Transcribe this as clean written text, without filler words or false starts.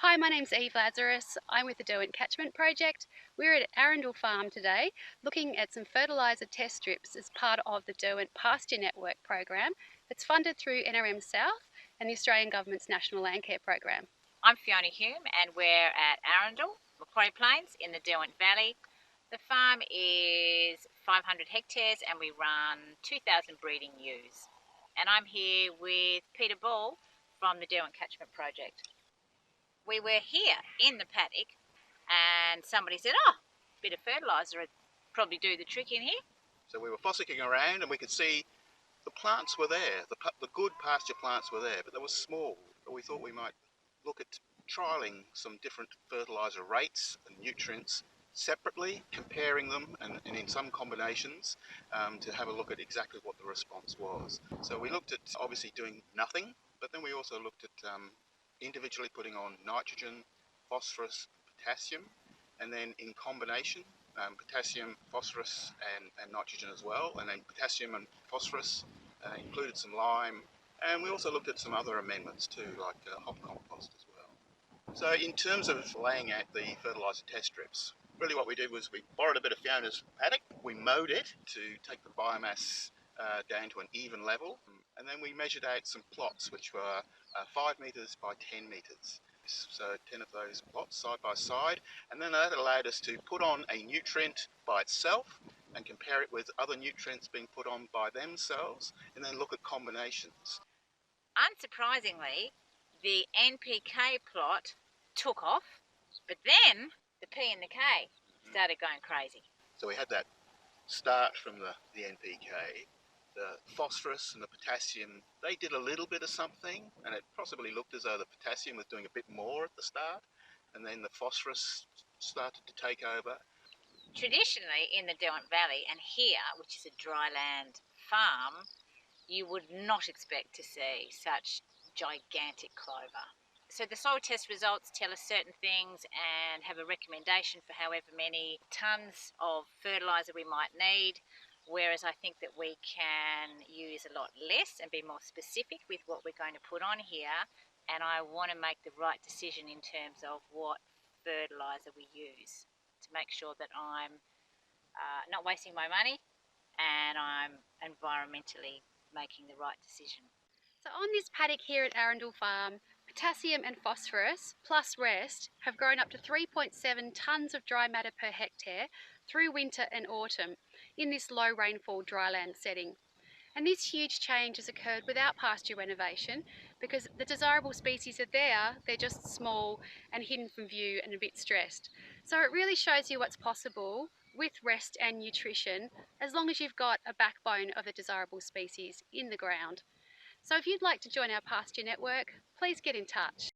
Hi, my name's Eve Lazarus. I'm with the Derwent Catchment Project. We're at Arundel Farm today looking at some fertiliser test strips as part of the Derwent Pasture Network program that's funded through NRM South and the Australian Government's National Landcare program. I'm Fiona Hume and we're at Arundel, Macquarie Plains in the Derwent Valley. The farm is 500 hectares and we run 2,000 breeding ewes. And I'm here with Peter Ball from the Derwent Catchment Project. We were here in the paddock and somebody said, oh, a bit of fertiliser would probably do the trick in here. So we were fossicking around and we could see the plants were there, the good pasture plants were there, but they were small. But we thought we might look at trialling some different fertiliser rates and nutrients separately, comparing them and in some combinations to have a look at exactly what the response was. So we looked at obviously doing nothing, but then we also looked at individually putting on nitrogen, phosphorus, potassium, and then in combination potassium, phosphorus and nitrogen as well, and then potassium and phosphorus, included some lime, and we also looked at some other amendments too, like hop compost as well. So in terms of laying out the fertiliser test strips, really what we did was we borrowed a bit of Fiona's paddock, we mowed it to take the biomass down to an even level, and then we measured out some plots which were 5 metres by 10 metres. So 10 of those plots side by side, and then that allowed us to put on a nutrient by itself and compare it with other nutrients being put on by themselves, and then look at combinations. Unsurprisingly, the NPK plot took off, but then the P and the K started going crazy. So we had that start from the NPK. The phosphorus and the potassium, they did a little bit of something, and it possibly looked as though the potassium was doing a bit more at the start, and then the phosphorus started to take over. Traditionally in the Derwent Valley and here, which is a dryland farm, you would not expect to see such gigantic clover. So the soil test results tell us certain things and have a recommendation for however many tonnes of fertiliser we might need, whereas I think that we can use a lot less and be more specific with what we're going to put on here, and I want to make the right decision in terms of what fertiliser we use to make sure that I'm not wasting my money and I'm environmentally making the right decision. So on this paddock here at Arundel Farm, potassium and phosphorus plus rest have grown up to 3.7 tonnes of dry matter per hectare through winter and autumn in this low rainfall dryland setting. And this huge change has occurred without pasture renovation because the desirable species are there, they're just small and hidden from view and a bit stressed. So it really shows you what's possible with rest and nutrition as long as you've got a backbone of the desirable species in the ground. So if you'd like to join our pasture network, please get in touch.